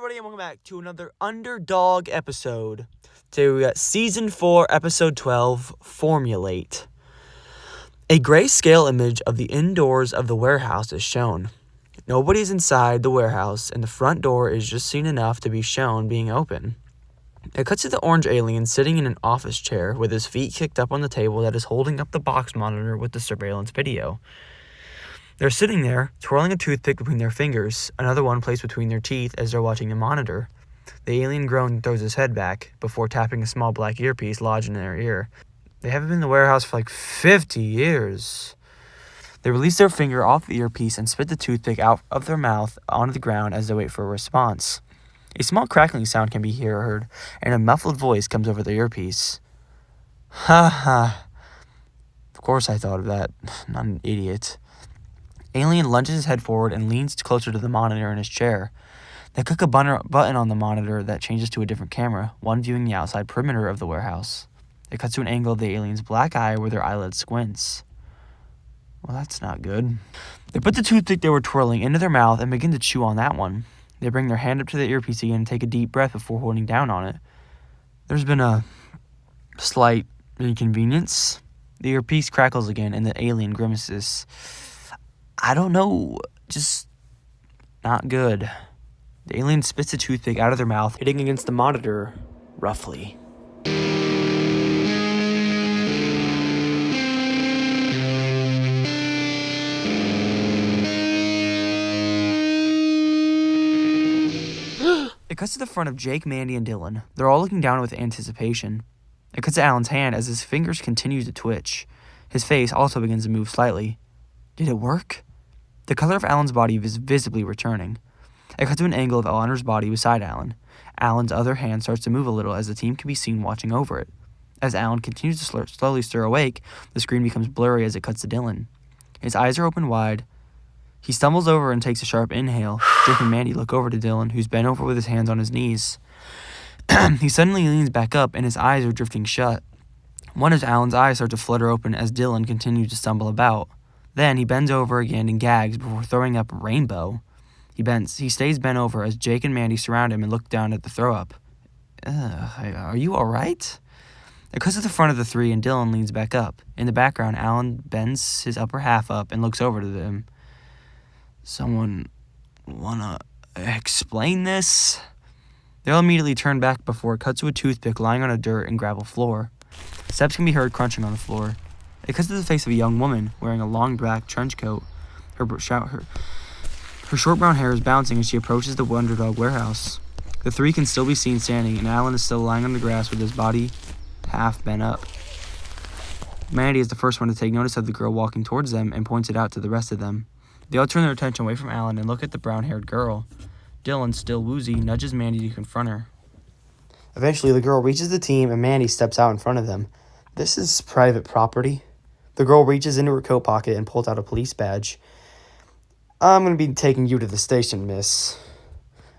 everybody, and welcome back to another Underdog episode. Today we got Season 4, Episode 12, Formulate. A grayscale image of the indoors of the warehouse is shown. Nobody's inside the warehouse, and the front door is just seen enough to be shown being open. It cuts to the orange alien sitting in an office chair with his feet kicked up on the table that is holding up the box monitor with the surveillance video. They're sitting there, twirling a toothpick between their fingers, another one placed between their teeth as they're watching the monitor. The alien groans and throws his head back, before tapping a small black earpiece lodged in their ear. They haven't been in the warehouse for like 50 years. They release their finger off the earpiece and spit the toothpick out of their mouth onto the ground as they wait for a response. A small crackling sound can be heard, and a muffled voice comes over the earpiece. Ha ha. Of course I thought of that. I'm not an idiot. Alien lunges his head forward and leans closer to the monitor in his chair. They click a button on the monitor that changes to a different camera, one viewing the outside perimeter of the warehouse. It cuts to an angle of the alien's black eye where their eyelid squints. Well, that's not good. They put the toothpick they were twirling into their mouth and begin to chew on that one. They bring their hand up to the earpiece again and take a deep breath before holding down on it. There's been a slight inconvenience. The earpiece crackles again and the alien grimaces. I don't know, just not good. The alien spits a toothpick out of their mouth, hitting against the monitor, roughly. It cuts to the front of Jake, Mandy, and Dylan. They're all looking down with anticipation. It cuts to Alan's hand as his fingers continue to twitch. His face also begins to move slightly. Did it work? The color of Alan's body is visibly returning. It cuts to an angle of Eleanor's body beside Alan. Alan's other hand starts to move a little as the team can be seen watching over it. As Alan continues to slowly stir awake, the screen becomes blurry as it cuts to Dylan. His eyes are open wide. He stumbles over and takes a sharp inhale. Jake and Mandy look over to Dylan, who's bent over with his hands on his knees. He suddenly leans back up, and his eyes are drifting shut. One of Alan's eyes starts to flutter open as Dylan continues to stumble about. Then he bends over again and gags before throwing up a rainbow. He stays bent over as Jake and Mandy surround him and look down at the throw-up. Are you alright? It cuts to the front of the three and Dylan leans back up. In the background, Alan bends his upper half up and looks over to them. Someone wanna explain this? They'll immediately turn back before it cuts to a toothpick lying on a dirt and gravel floor. Steps can be heard crunching on the floor. It cuts to the face of a young woman wearing a long black trench coat. Her short brown hair is bouncing as she approaches the Underdog warehouse. The three can still be seen standing, and Alan is still lying on the grass with his body half bent up. Mandy is the first one to take notice of the girl walking towards them and points it out to the rest of them. They all turn their attention away from Alan and look at the brown-haired girl. Dylan, still woozy, nudges Mandy to confront her. Eventually, the girl reaches the team, and Mandy steps out in front of them. This is private property. The girl reaches into her coat pocket and pulls out a police badge. I'm going to be taking you to the station, miss.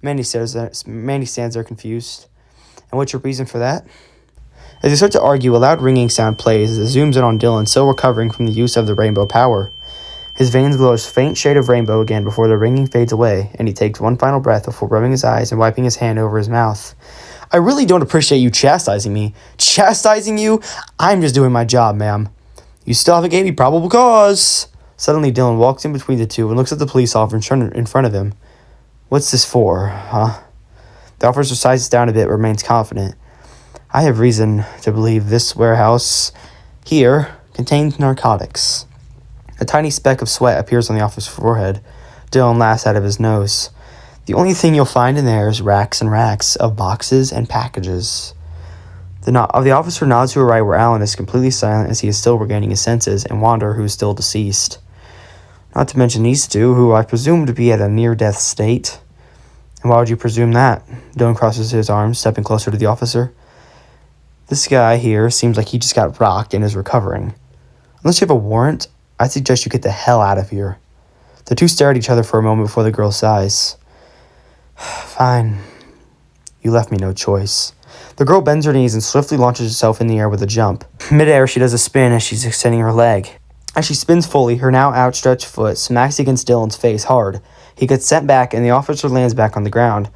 Mandy stands there confused. And what's your reason for that? As they start to argue, a loud ringing sound plays as it zooms in on Dylan, still recovering from the use of the rainbow power. His veins glow a faint shade of rainbow again before the ringing fades away, and he takes one final breath before rubbing his eyes and wiping his hand over his mouth. I really don't appreciate you chastising me. Chastising you? I'm just doing my job, ma'am. You still haven't gave me probable cause. Suddenly, Dylan walks in between the two and looks at the police officer in front of him. What's this for, huh? The officer sizes down a bit but remains confident. I have reason to believe this warehouse here contains narcotics. A tiny speck of sweat appears on the officer's forehead. Dylan laughs out of his nose. The only thing you'll find in there is racks and racks of boxes and packages. The officer nods to her right where Alan is completely silent as he is still regaining his senses, and Wander, who is still deceased. Not to mention these two, who I presume to be at a near-death state. And why would you presume that? Dylan crosses his arms, stepping closer to the officer. This guy here seems like he just got rocked and is recovering. Unless you have a warrant, I suggest you get the hell out of here. The two stare at each other for a moment before the girl sighs. Fine. You left me no choice. The girl bends her knees and swiftly launches herself in the air with a jump. Mid-air, she does a spin as she's extending her leg. As she spins fully, her now outstretched foot smacks against Dylan's face hard. He gets sent back, and the officer lands back on the ground.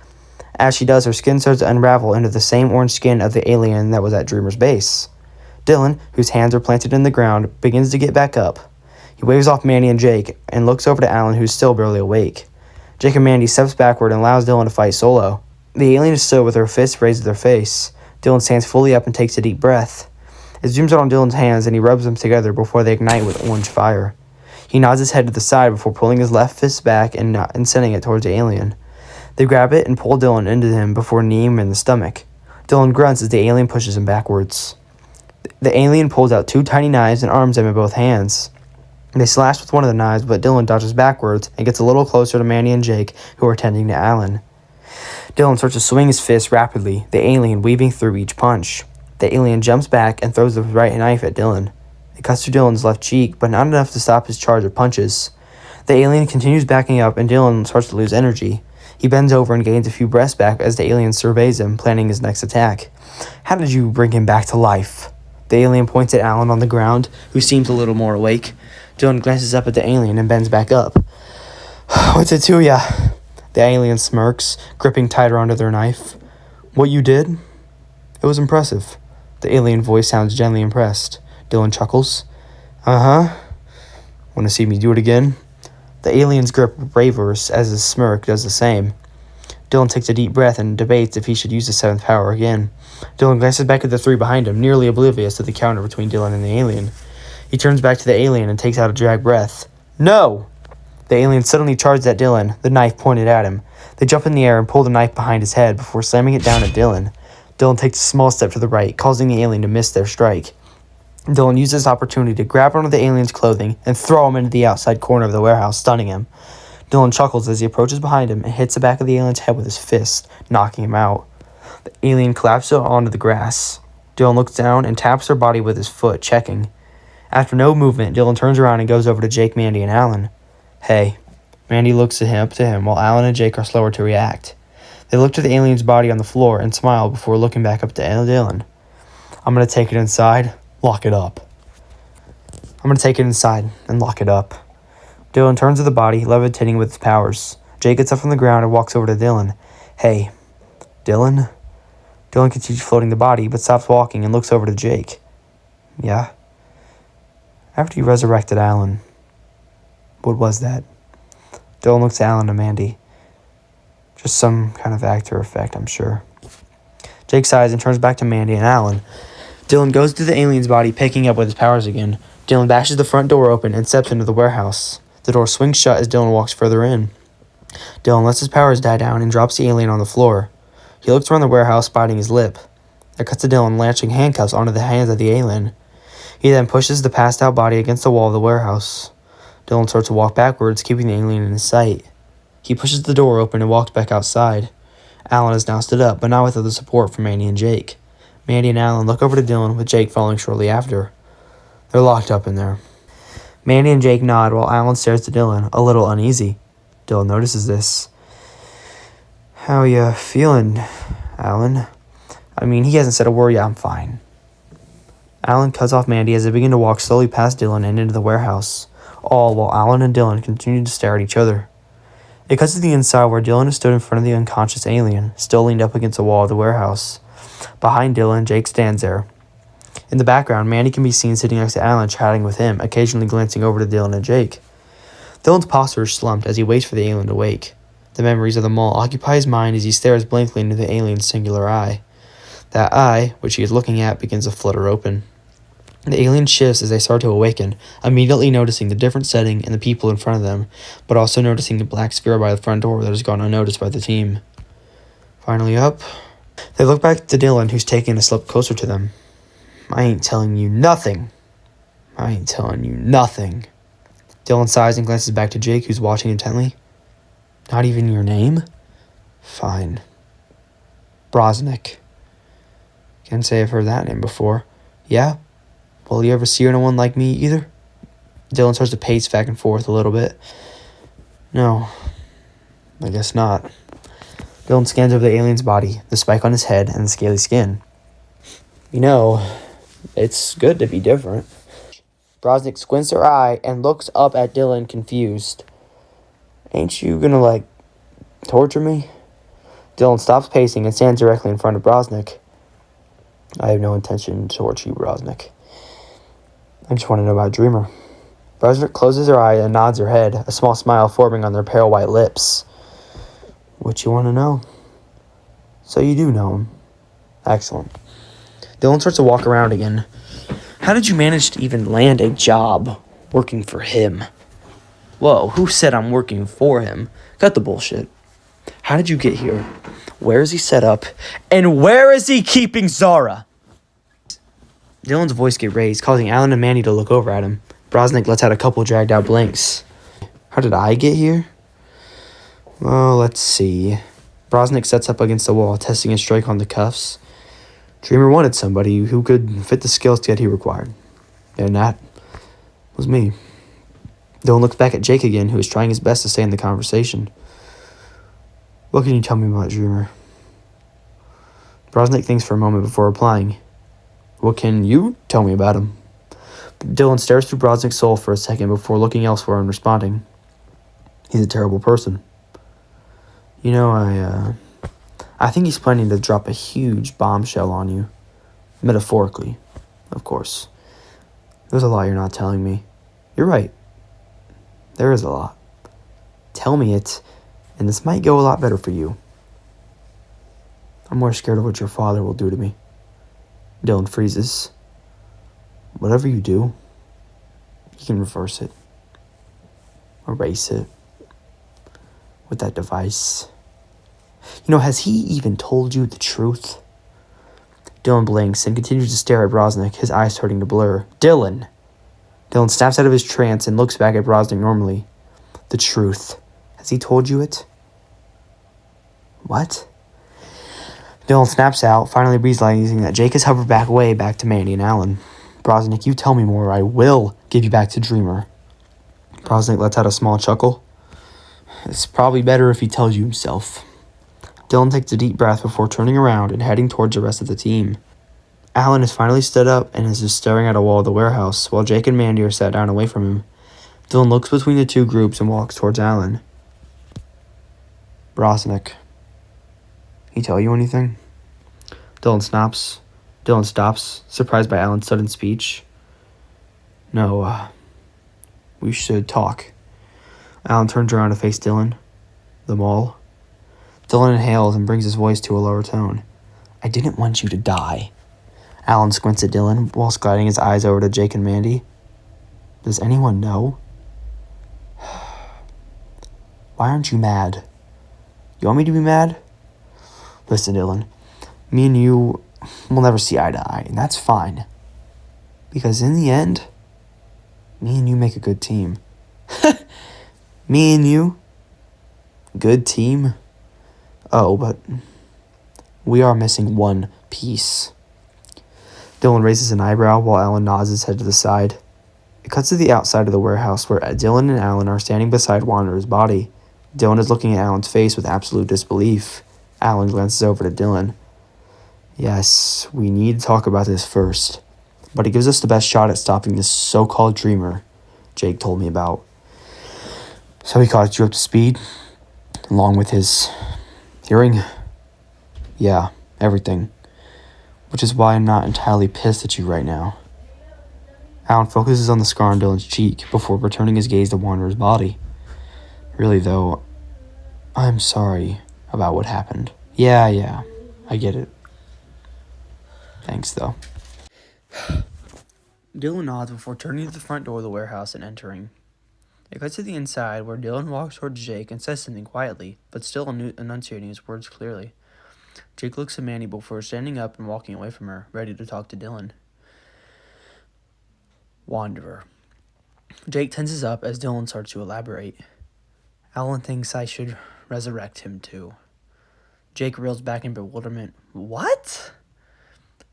As she does, her skin starts to unravel into the same orange skin of the alien that was at Dreamer's base. Dylan, whose hands are planted in the ground, begins to get back up. He waves off Mandy and Jake and looks over to Alan, who's still barely awake. Jake and Mandy steps backward and allows Dylan to fight solo. The alien is still with her fists raised to their face. Dylan stands fully up and takes a deep breath. It zooms out on Dylan's hands and he rubs them together before they ignite with orange fire. He nods his head to the side before pulling his left fist back and sending it towards the alien. They grab it and pull Dylan into him before kneeing him in the stomach. Dylan grunts as the alien pushes him backwards. The alien pulls out 2 tiny knives and arms them in both hands. They slash with one of the knives, but Dylan dodges backwards and gets a little closer to Mandy and Jake, who are tending to Alan. Dylan starts to swing his fist rapidly, the alien weaving through each punch. The alien jumps back and throws the right knife at Dylan. It cuts through Dylan's left cheek, but not enough to stop his charge of punches. The alien continues backing up, and Dylan starts to lose energy. He bends over and gains a few breaths back as the alien surveys him, planning his next attack. "How did you bring him back to life?" The alien points at Alan on the ground, who seems a little more awake. Dylan glances up at the alien and bends back up. "What's it to ya?" The alien smirks, gripping tighter onto their knife. "What you did? It was impressive." The alien voice sounds gently impressed. Dylan chuckles. "Uh-huh. Want to see me do it again?" The alien's grip wavers as his smirk does the same. Dylan takes a deep breath and debates if he should use the 7th power again. Dylan glances back at the 3 behind him, nearly oblivious to the counter between Dylan and the alien. He turns back to the alien and takes out a drag breath. "No!" The alien suddenly charges at Dylan, the knife pointed at him. They jump in the air and pull the knife behind his head before slamming it down at Dylan. Dylan takes a small step to the right, causing the alien to miss their strike. Dylan uses this opportunity to grab onto the alien's clothing and throw him into the outside corner of the warehouse, stunning him. Dylan chuckles as he approaches behind him and hits the back of the alien's head with his fist, knocking him out. The alien collapses onto the grass. Dylan looks down and taps her body with his foot, checking. After no movement, Dylan turns around and goes over to Jake, Mandy, and Alan. "Hey." Mandy looks up to him while Alan and Jake are slower to react. They look to the alien's body on the floor and smile before looking back up to Dylan. "I'm going to take it inside, lock it up." "I'm going to take it inside and lock it up." Dylan turns to the body, levitating with his powers. Jake gets up from the ground and walks over to Dylan. "Hey." "Dylan?" Dylan continues floating the body, but stops walking and looks over to Jake. "Yeah?" "After you resurrected Alan, what was that?" Dylan looks at Alan and Mandy. "Just some kind of actor effect, I'm sure." Jake sighs and turns back to Mandy and Alan. Dylan goes to the alien's body, picking up with his powers again. Dylan bashes the front door open and steps into the warehouse. The door swings shut as Dylan walks further in. Dylan lets his powers die down and drops the alien on the floor. He looks around the warehouse, biting his lip. It cuts to Dylan latching handcuffs onto the hands of the alien. He then pushes the passed-out body against the wall of the warehouse. Dylan starts to walk backwards, keeping the alien in his sight. He pushes the door open and walks back outside. Alan has now stood up, but not without the support from Mandy and Jake. Mandy and Alan look over to Dylan, with Jake following shortly after. They're locked up in there. Mandy and Jake nod while Alan stares to Dylan, a little uneasy. Dylan notices this. "How ya feeling, Alan?" "I mean, he hasn't said a word yet. I'm fine." Alan cuts off Mandy as they begin to walk slowly past Dylan and into the warehouse, all while Alan and Dylan continue to stare at each other. It cuts to the inside where Dylan has stood in front of the unconscious alien, still leaned up against the wall of the warehouse. Behind Dylan, Jake stands there. In the background, Mandy can be seen sitting next to Alan, chatting with him, occasionally glancing over to Dylan and Jake. Dylan's posture is slumped as he waits for the alien to wake. The memories of the mall occupy his mind as he stares blankly into the alien's singular eye. That eye, which he is looking at, begins to flutter open. The alien shifts as they start to awaken, immediately noticing the different setting and the people in front of them, but also noticing the black sphere by the front door that has gone unnoticed by the team. Finally up. They look back to Dylan, who's taking a step closer to them. "I ain't telling you nothing. I ain't telling you nothing." Dylan sighs and glances back to Jake, who's watching intently. "Not even your name?" "Fine. Brosnick." Can't say I've heard that name before. "Yeah? Well, you ever see anyone like me either?" Dylan starts to pace back and forth a little bit. "No, I guess not." Dylan scans over the alien's body, the spike on his head, and the scaly skin. "You know, it's good to be different." Brosnick squints her eye and looks up at Dylan, confused. "Ain't you gonna, torture me?" Dylan stops pacing and stands directly in front of Brosnick. I have no intention to torture you, Brosnick. I just want to know about Dreamer. Brosnick closes her eye and nods her head, a small smile forming on their pale white lips. What you want to know? So you do know him. Excellent. Dylan starts to walk around again. How did you manage to even land a job working for him? Whoa, who said I'm working for him? Cut the bullshit. How did you get here? Where is he set up? And where is he keeping Zara? Dylan's voice gets raised, causing Alan and Mandy to look over at him. Brosnick lets out a couple dragged out blinks. How did I get here? Well, let's see. Brosnick sets up against the wall, testing his strike on the cuffs. Dreamer wanted somebody who could fit the skill set he required. And that was me. Dylan looks back at Jake again, who is trying his best to stay in the conversation. What can you tell me about Dreamer? Brosnick thinks for a moment before replying. What can you tell me about him? Dylan stares through Brosnick's soul for a second before looking elsewhere and responding. He's a terrible person. You know, I think he's planning to drop a huge bombshell on you. Metaphorically, of course. There's a lot you're not telling me. You're right. There is a lot. Tell me it, and this might go a lot better for you. I'm more scared of what your father will do to me. Dylan freezes. Whatever you do, you can reverse it. Erase it. With that device. You know, has he even told you the truth? Dylan blinks and continues to stare at Brosnick, his eyes starting to blur. Dylan! Dylan snaps out of his trance and looks back at Brosnick normally. The truth. Has he told you it? What? Dylan snaps out, finally realizing that Jake has hovered way back to Mandy and Alan. Brosnick, you tell me more, or I will give you back to Dreamer. Brosnick lets out a small chuckle. It's probably better if he tells you himself. Dylan takes a deep breath before turning around and heading towards the rest of the team. Alan has finally stood up and is just staring at a wall of the warehouse, while Jake and Mandy are sat down away from him. Dylan looks between the two groups and walks towards Alan. Brosnick. He tell you anything? Dylan stops, surprised by Alan's sudden speech. No, we should talk. Alan turns around to face Dylan. The mall. Dylan inhales and brings his voice to a lower tone. I didn't want you to die. Alan squints at Dylan while gliding his eyes over to Jake and Mandy. Does anyone know? Why aren't you mad? You want me to be mad? Listen, Dylan. Me and you will never see eye to eye, and that's fine. Because in the end, me and you make a good team. Me and you? Good team? Oh, but we are missing one piece. Dylan raises an eyebrow while Alan nods his head to the side. It cuts to the outside of the warehouse where Dylan and Alan are standing beside Wanderer's body. Dylan is looking at Alan's face with absolute disbelief. Alan glances over to Dylan. Yes, we need to talk about this first. But it gives us the best shot at stopping this so-called dreamer Jake told me about. So he caught you up to speed, along with his hearing? Yeah, everything. Which is why I'm not entirely pissed at you right now. Alan focuses on the scar on Dylan's cheek before returning his gaze to Wanderer's body. Really, though, I'm sorry about what happened. Yeah, I get it. Thanks, though. Dylan nods before turning to the front door of the warehouse and entering. It cuts to the inside where Dylan walks towards Jake and says something quietly, but still enunciating his words clearly. Jake looks at Mandy before standing up and walking away from her, ready to talk to Dylan. Wanderer. Jake tenses up as Dylan starts to elaborate. Alan thinks I should resurrect him too. Jake reels back in bewilderment. What?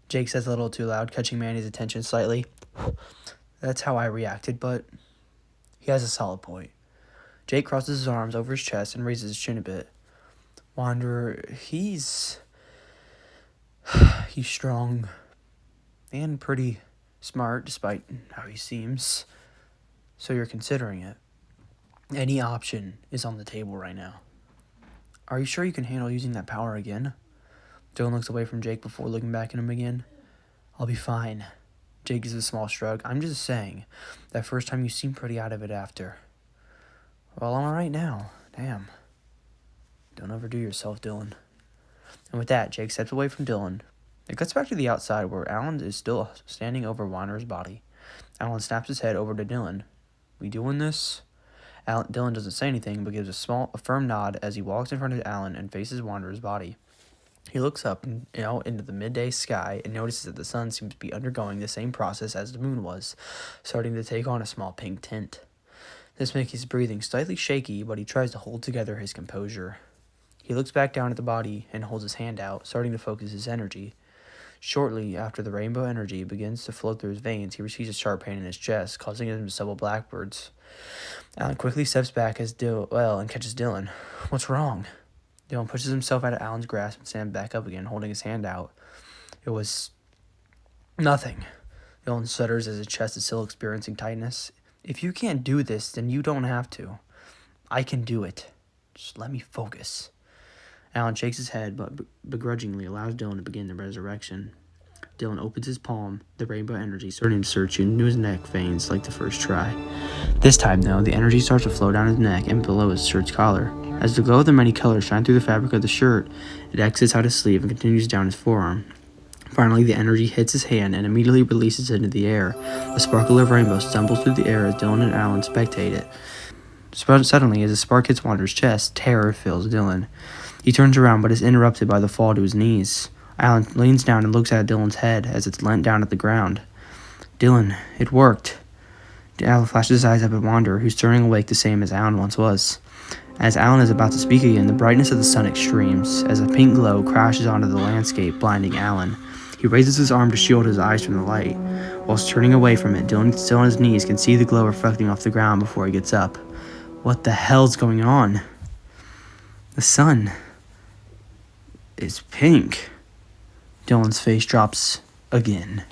Jake says a little too loud, catching Mandy's attention slightly. That's how I reacted, but he has a solid point. Jake crosses his arms over his chest and raises his chin a bit. Wanderer, he's strong and pretty smart, despite how he seems. So you're considering it. Any option is on the table right now. Are you sure you can handle using that power again? Dylan looks away from Jake before looking back at him again. I'll be fine. Jake gives a small shrug. I'm just saying, that first time you seemed pretty out of it after. Well, I'm alright now. Damn. Don't overdo yourself, Dylan. And with that, Jake steps away from Dylan. It cuts back to the outside where Alan is still standing over Wanderer's body. Alan snaps his head over to Dylan. We doing this? Dylan doesn't say anything, but gives a firm nod as he walks in front of Alan and faces Wanderer's body. He looks up out into the midday sky and notices that the sun seems to be undergoing the same process as the moon was, starting to take on a small pink tint. This makes his breathing slightly shaky, but he tries to hold together his composure. He looks back down at the body and holds his hand out, starting to focus his energy. Shortly after the rainbow energy begins to flow through his veins, he receives a sharp pain in his chest, causing him to stumble backwards. Alan quickly steps back and catches Dylan. What's wrong? Dylan pushes himself out of Alan's grasp and stands back up again, holding his hand out. It was nothing. Dylan stutters as his chest is still experiencing tightness. If you can't do this, then you don't have to. I can do it. Just let me focus. Alan shakes his head, but begrudgingly allows Dylan to begin the resurrection. Dylan opens his palm, the rainbow energy starting to search into his neck veins like the first try. This time, though, the energy starts to flow down his neck and below his shirt's collar. As the glow of the many colors shine through the fabric of the shirt, it exits out his sleeve and continues down his forearm. Finally, the energy hits his hand and immediately releases it into the air. A sparkle of rainbow stumbles through the air as Dylan and Alan spectate it. Suddenly, as the spark hits Wanderer's chest, terror fills Dylan. He turns around but is interrupted by the fall to his knees. Alan leans down and looks at Dylan's head as it's leant down at the ground. Dylan, it worked. Alan flashes his eyes up at Wanderer, who's turning awake the same as Alan once was. As Alan is about to speak again, the brightness of the sun extremes, as a pink glow crashes onto the landscape, blinding Alan. He raises his arm to shield his eyes from the light. Whilst turning away from it, Dylan, still on his knees, can see the glow reflecting off the ground before he gets up. What the hell's going on? The sun is pink. Dylan's face drops again.